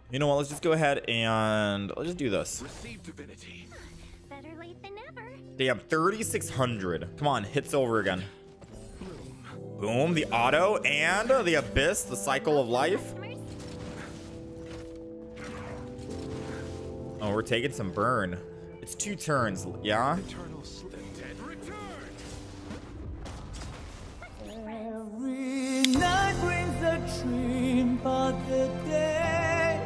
You know what? Let's just go ahead and let's just do this. Receive divinity. Better late than never. Damn, 3,600. Come on, hit silver again. Boom, the auto and the abyss, the cycle of life. Oh, we're taking some burn. It's 2 turns, yeah? Eternal sleep. The dead return. Every night brings a dream, but the day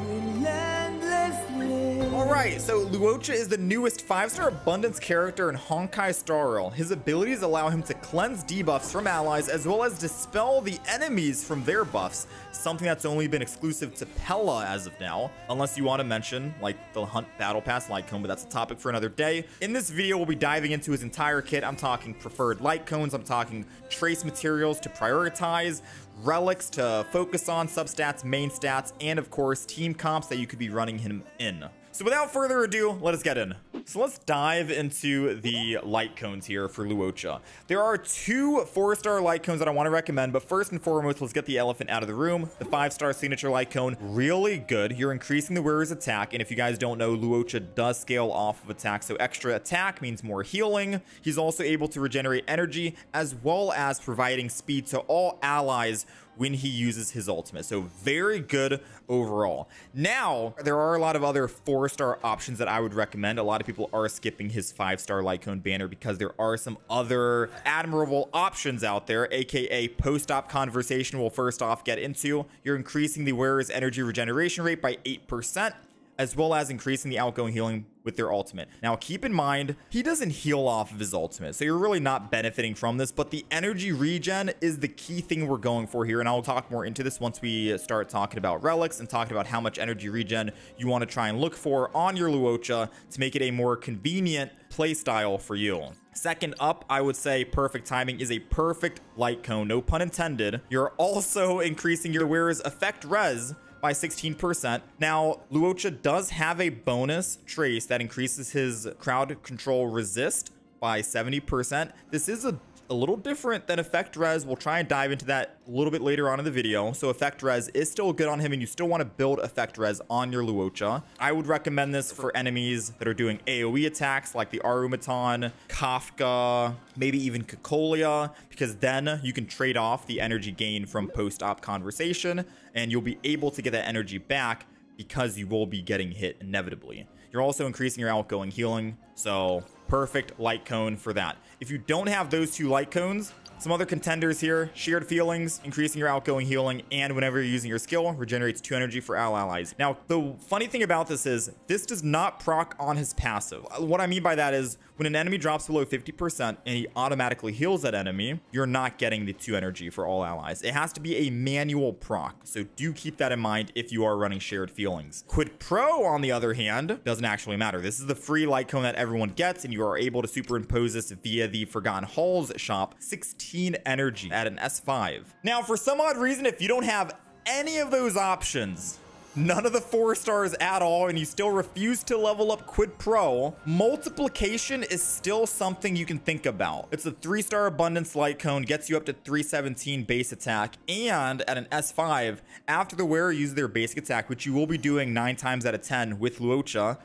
relentlessly. Alright, so Luocha is the newest 5-star abundance character in Honkai Star Rail. His abilities allow him to cleanse debuffs from allies as well as dispel the enemies from their buffs, something that's only been exclusive to Pella as of now, unless you want to mention like the Hunt Battle Pass light cone, but that's a topic for another day. In this video, we'll be diving into his entire kit. I'm talking preferred light cones, I'm talking trace materials to prioritize, relics to focus on, substats, main stats, and of course team comps that you could be running him in. So without further ado, let us get in. So let's dive into the light cones here for Luocha. There are 2 4-star light cones that I want to recommend, but first and foremost, let's get the elephant out of the room. The 5-star signature light cone, really good. You're increasing the wearer's attack, and if you guys don't know, Luocha does scale off of attack, so extra attack means more healing. He's also able to regenerate energy, as well as providing speed to all allies when he uses his ultimate. So very good overall. Now, there are a lot of other 4-star options that I would recommend. A lot of people are skipping his 5-star light cone banner because there are some other admirable options out there, aka post-op conversation. We'll first off get into. You're increasing the wearer's energy regeneration rate by 8%, as well as increasing the outgoing healing with their ultimate. Now, keep in mind, he doesn't heal off of his ultimate, so you're really not benefiting from this, but the energy regen is the key thing we're going for here, and I'll talk more into this once we start talking about relics and talking about how much energy regen you want to try and look for on your Luocha to make it a more convenient playstyle for you. Second up, I would say perfect timing is a perfect light cone, no pun intended. You're also increasing your wearer's effect res by 16%. Now, Luocha does have a bonus trace that increases his crowd control resist by 70%. This is a little different than effect res. We'll try and dive into that a little bit later on in the video. So effect res is still good on him, and you still want to build effect res on your Luocha. I would recommend this for enemies that are doing AoE attacks like the Arumaton, Kafka, maybe even Cocolia, because then you can trade off the energy gain from post-op conversation, and you'll be able to get that energy back because you will be getting hit inevitably. You're also increasing your outgoing healing, so perfect light cone for that. If you don't have those 2 light cones, some other contenders here: shared feelings, increasing your outgoing healing, and whenever you're using your skill, regenerates 2 energy for all allies. Now, the funny thing about this is this does not proc on his passive. What I mean by that is when an enemy drops below 50% and he automatically heals that enemy, you're not getting the 2 energy for all allies. It has to be a manual proc, so do keep that in mind if you are running shared feelings. Quid Pro, on the other hand, doesn't actually matter. This is the free light cone that everyone gets, and you are able to superimpose this via the Forgotten Halls shop. 16 energy at an S5. Now, for some odd reason, if you don't have any of those options, none of the 4 stars at all, and you still refuse to level up Quid Pro, multiplication is still something you can think about. It's a 3-star abundance light cone, gets you up to 317 base attack, and at an S5, after the wearer uses their basic attack, which you will be doing 9 times out of 10 with Luocha,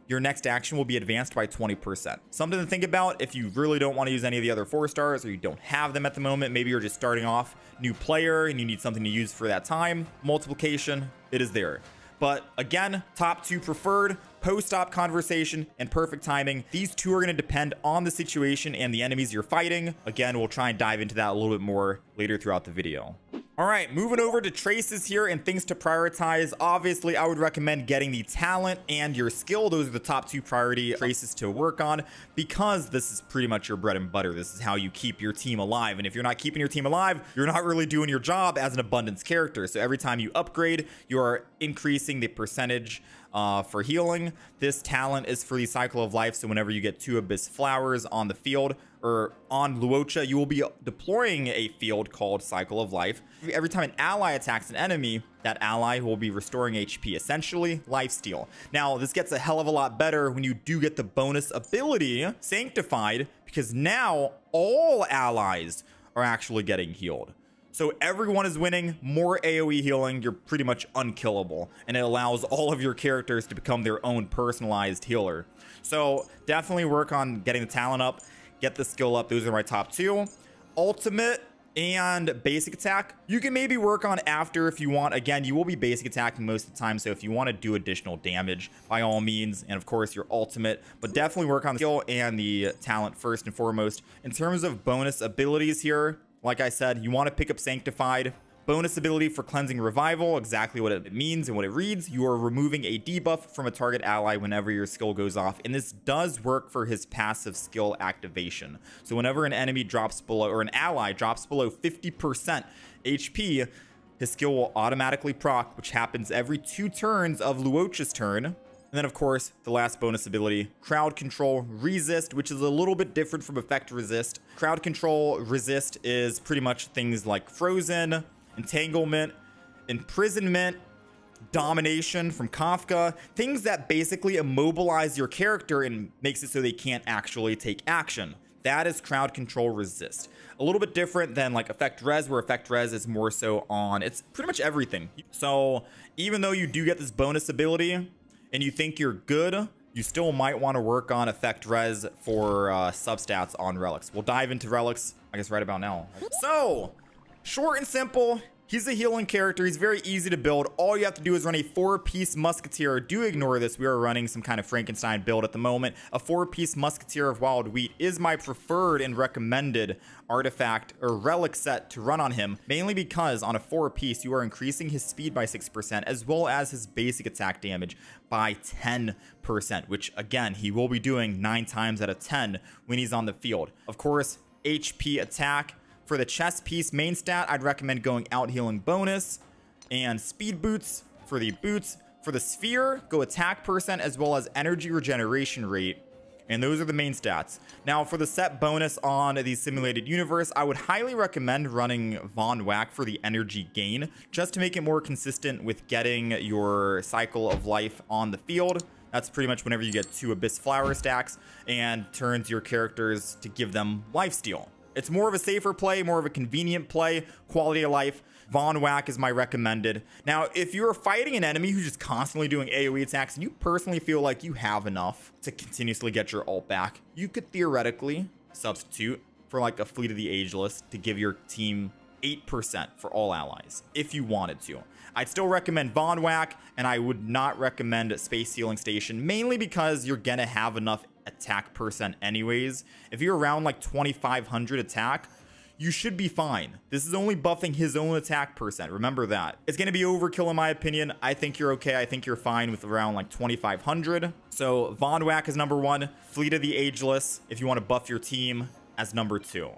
your next action will be advanced by 20%. Something to think about if you really don't want to use any of the other 4 stars, or you don't have them at the moment. Maybe you're just starting off new player and you need something to use for that time. Multiplication, it is there. But again, top 2 preferred, post-op conversation, and perfect timing. These 2 are going to depend on the situation and the enemies you're fighting. Again, we'll try and dive into that a little bit more later throughout the video. All right, moving over to traces here and things to prioritize. Obviously, I would recommend getting the talent and your skill. Those are the top 2 priority traces to work on, because this is pretty much your bread and butter. This is how you keep your team alive. And if you're not keeping your team alive, you're not really doing your job as an abundance character. So every time you upgrade, you are increasing the percentage for healing. This talent is for the cycle of life. So whenever you get 2 abyss flowers on the field, or on Luocha, you will be deploying a field called Cycle of Life. Every time an ally attacks an enemy, that ally will be restoring HP, essentially lifesteal. Now, this gets a hell of a lot better when you do get the bonus ability Sanctified, because now all allies are actually getting healed. So everyone is winning, more AoE healing, you're pretty much unkillable. And it allows all of your characters to become their own personalized healer. So definitely work on getting the talent up, get the skill up. Those are my top two. Ultimate and basic attack, you can maybe work on after if you want. Again, you will be basic attacking most of the time, so if you want to do additional damage, by all means, and of course your ultimate, but definitely work on the skill and the talent first and foremost. In terms of bonus abilities here, like I said, you want to pick up Sanctified. Bonus ability for Cleansing Revival, exactly what it means and what it reads. You are removing a debuff from a target ally whenever your skill goes off, and this does work for his passive skill activation. So whenever an enemy drops below, or an ally drops below 50% HP, his skill will automatically proc, which happens every 2 turns of Luocha's turn. And then, of course, the last bonus ability, Crowd Control Resist, which is a little bit different from Effect Resist. Crowd Control Resist is pretty much things like Frozen, Entanglement, Imprisonment, Domination from Kafka, things that basically immobilize your character and makes it so they can't actually take action. That is Crowd Control Resist. A little bit different than like Effect Res, where Effect Res is more so on, it's pretty much everything. So even though you do get this bonus ability and you think you're good, you still might want to work on Effect Res for substats on Relics. We'll dive into Relics, I guess, right about now. So, short and simple, he's a healing character. He's very easy to build. All you have to do is run a 4-piece Musketeer. Do ignore this. We are running some kind of Frankenstein build at the moment. A 4-piece Musketeer of Wild Wheat is my preferred and recommended artifact or relic set to run on him, mainly because on a 4-piece, you are increasing his speed by 6% as well as his basic attack damage by 10%, which again, he will be doing 9 times out of 10 when he's on the field. Of course, HP attack. For the chest piece main stat, I'd recommend going out healing bonus and speed boots for the boots. For the sphere, go attack percent as well as energy regeneration rate. And those are the main stats. Now for the set bonus on the simulated universe, I would highly recommend running Von Whack for the energy gain, just to make it more consistent with getting your cycle of life on the field. That's pretty much whenever you get 2 Abyss Flower stacks and turns your characters to give them lifesteal. It's more of a safer play, more of a convenient play, quality of life. Von Whack is my recommended. Now, if you're fighting an enemy who's just constantly doing AoE attacks and you personally feel like you have enough to continuously get your ult back, you could theoretically substitute for like a Fleet of the Ageless to give your team 8% for all allies, if you wanted to. I'd still recommend Von Whack, and I would not recommend Space Healing Station, mainly because you're gonna have enough attack percent anyways. If you're around like 2500 attack, you should be fine. This is only buffing his own attack percent. Remember that. It's going to be overkill in my opinion. I think you're okay. I think you're fine with around like 2500. So Von Whack is number 1. Fleet of the Ageless, if you want to buff your team, as number 2.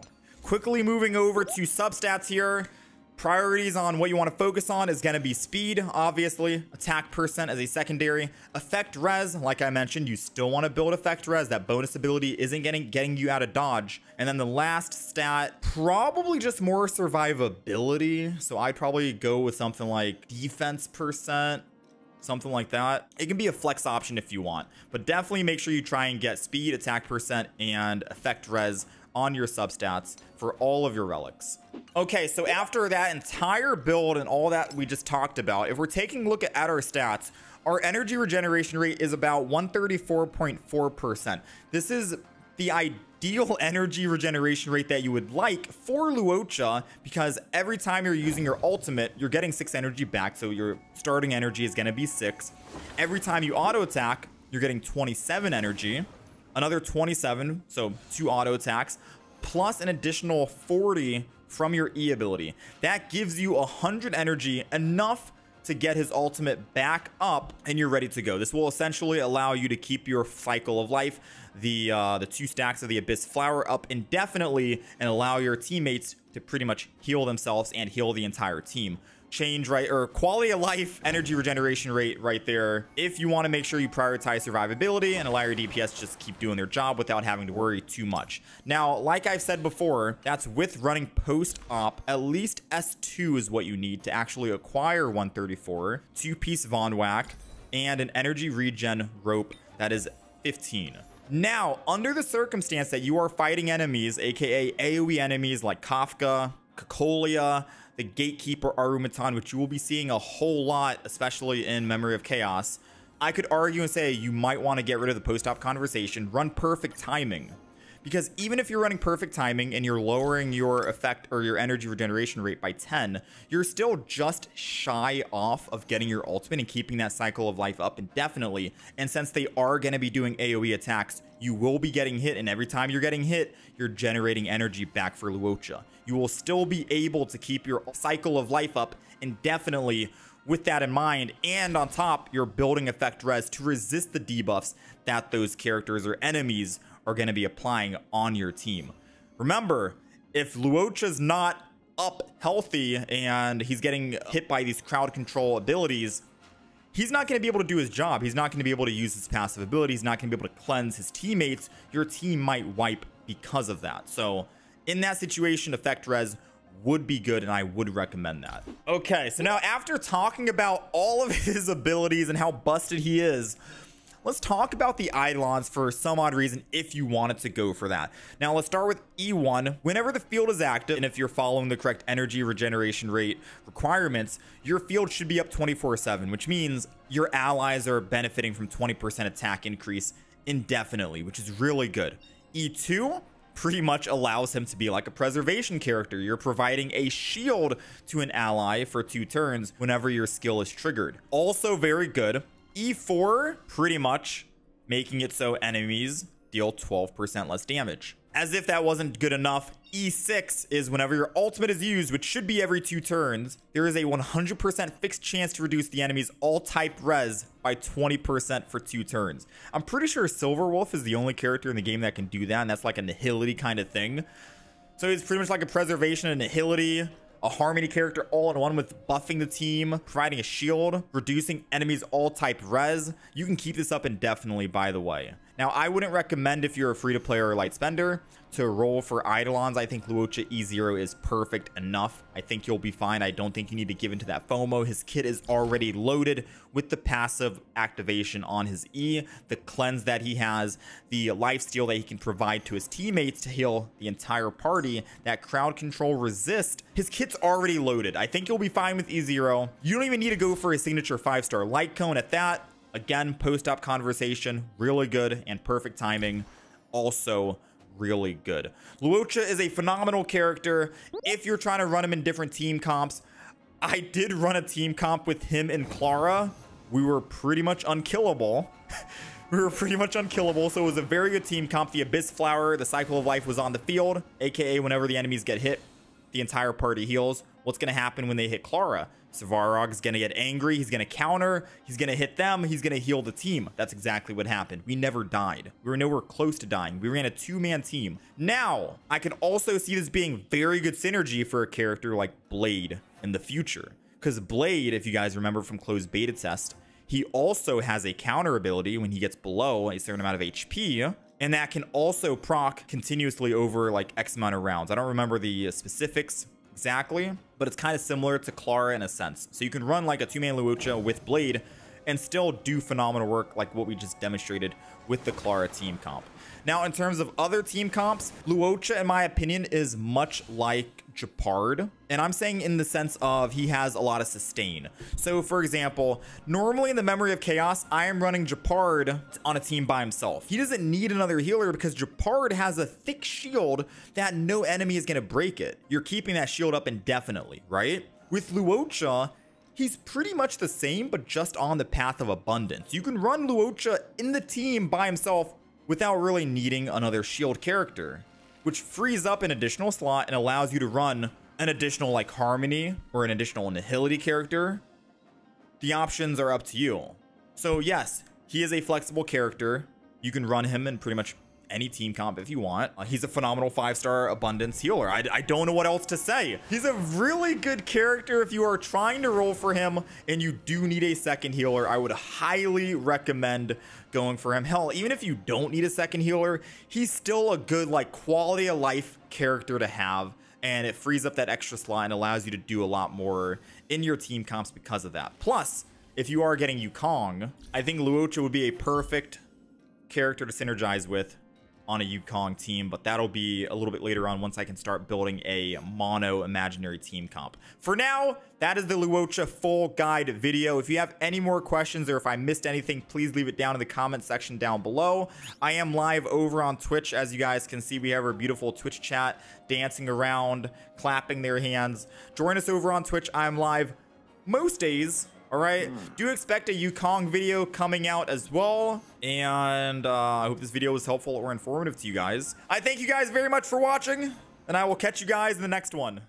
Quickly moving over to substats here. Priorities on what you want to focus on is going to be speed, obviously, attack percent as a secondary, effect res. Like I mentioned, you still want to build effect res. That bonus ability isn't getting you out of dodge. And then the last stat, probably just more survivability. So I'd probably go with something like defense percent, something like that. It can be a flex option if you want, but definitely make sure you try and get speed, attack percent, and effect res on your substats for all of your relics. Okay, so after that entire build and all that we just talked about, if we're taking a look at our stats, our energy regeneration rate is about 134.4%. This is the ideal energy regeneration rate that you would like for Luocha, because every time you're using your ultimate, you're getting 6 energy back, so your starting energy is going to be 6. Every time you auto attack, you're getting 27 energy, another 27, so 2 auto attacks, plus an additional 40 from your E ability. That gives you 100 energy, enough to get his ultimate back up, and you're ready to go. This will essentially allow you to keep your cycle of life, the 2 stacks of the Abyss Flower, up indefinitely, and allow your teammates to pretty much heal themselves and heal the entire team. Change, right, or quality of life, energy regeneration rate right there, if you want to make sure you prioritize survivability and allow your DPS to just keep doing their job without having to worry too much. Now, like I've said before, that's with running post-op. At least S2 is what you need to actually acquire 134, 2-piece Von Whack, and an energy regen rope that is 15. Now, under the circumstance that you are fighting enemies, aka AoE enemies like Kafka, Cocolia, the Gatekeeper Arumaton, which you will be seeing a whole lot, especially in Memory of Chaos, I could argue and say you might want to get rid of the post-op conversation, run Perfect Timing. Because even if you're running Perfect Timing and you're lowering your effect or your energy regeneration rate by 10, you're still just shy off of getting your ultimate and keeping that cycle of life up indefinitely. And since they are going to be doing AoE attacks, you will be getting hit, and every time you're getting hit, you're generating energy back for Luocha. You will still be able to keep your cycle of life up indefinitely with that in mind, and on top, you're building effect res to resist the debuffs that those characters or enemies are going to be applying on your team. Remember, if Luocha's not up healthy and he's getting hit by these crowd control abilities, he's not going to be able to do his job. He's not going to be able to use his passive ability. He's not going to be able to cleanse his teammates. Your team might wipe because of that. So in that situation, effect res would be good, and I would recommend that. Okay, so now after talking about all of his abilities and how busted he is, let's talk about the Eidolons for some odd reason if you wanted to go for that. Now let's start with E1. Whenever the field is active, and if you're following the correct energy regeneration rate requirements, your field should be up 24/7, which means your allies are benefiting from 20% attack increase indefinitely, which is really good. E2 pretty much allows him to be like a preservation character. You're providing a shield to an ally for 2 turns whenever your skill is triggered. Also very good. E4 pretty much making it so enemies deal 12% less damage. As if that wasn't good enough, E6 is whenever your ultimate is used, which should be every 2 turns, there is a 100% fixed chance to reduce the enemy's all-type res by 20% for 2 turns. I'm pretty sure Silverwolf is the only character in the game that can do that, and that's like a nihility kind of thing. So it's pretty much like a preservation and nihility, a harmony character all in one with buffing the team, providing a shield, reducing enemies all-type res. You can keep this up indefinitely, by the way. Now, I wouldn't recommend if you're a free-to-play or a light spender to roll for Eidolons. I think Luocha E0 is perfect enough. I think you'll be fine. I don't think you need to give into that FOMO. His kit is already loaded with the passive activation on his E, the cleanse that he has, the lifesteal that he can provide to his teammates to heal the entire party, that crowd control resist. His kit's already loaded. I think you'll be fine with E0. You don't even need to go for a signature 5-star light cone at that. Again, post-op conversation, really good, and perfect timing, also really good. Luocha is a phenomenal character if you're trying to run him in different team comps. I did run a team comp with him and Clara. We were pretty much unkillable. We were pretty much unkillable, so it was a very good team comp. The Abyss Flower, the Cycle of Life was on the field, aka whenever the enemies get hit, the entire party heals. What's going to happen when they hit Clara? Svarog's going to get angry. He's going to counter. He's going to hit them. He's going to heal the team. That's exactly what happened. We never died. We were nowhere close to dying. We ran a 2-man team. Now, I can also see this being very good synergy for a character like Blade in the future. Because Blade, if you guys remember from closed beta test, he also has a counter ability when he gets below a certain amount of HP. And that can also proc continuously over like X amount of rounds. I don't remember the specifics exactly, but it's kind of similar to Clara in a sense. So you can run like a 2-man Luocha with Blade and still do phenomenal work like what we just demonstrated with the Clara team comp. Now, in terms of other team comps, Luocha, in my opinion, is much like Gepard. And I'm saying in the sense of he has a lot of sustain. So, for example, normally in the Memory of Chaos, I am running Gepard on a team by himself. He doesn't need another healer because Gepard has a thick shield that no enemy is going to break it. You're keeping that shield up indefinitely, right? With Luocha, he's pretty much the same, but just on the path of abundance. You can run Luocha in the team by himself without really needing another shield character, which frees up an additional slot and allows you to run an additional like Harmony or an additional Nihility character. The options are up to you. So yes, he is a flexible character. You can run him in pretty much any team comp if you want. He's a phenomenal 5-star abundance healer. I don't know what else to say. He's a really good character if you are trying to roll for him and you do need a second healer. I would highly recommend going for him. Hell, even if you don't need a second healer, he's still a good like quality of life character to have, and it frees up that extra slot and allows you to do a lot more in your team comps because of that. Plus, if you are getting Yukong, I think Luocha would be a perfect character to synergize with on a Yukong team, but that'll be a little bit later on once I can start building a mono imaginary team comp. For now, that is the Luocha full guide video. If you have any more questions or if I missed anything, please leave it down in the comment section down below. I am live over on Twitch. As you guys can see, we have our beautiful Twitch chat dancing around, clapping their hands. Join us over on Twitch. I'm live most days. All right, do expect a Yukong video coming out as well. And I hope this video was helpful or informative to you guys. I thank you guys very much for watching, and I will catch you guys in the next one.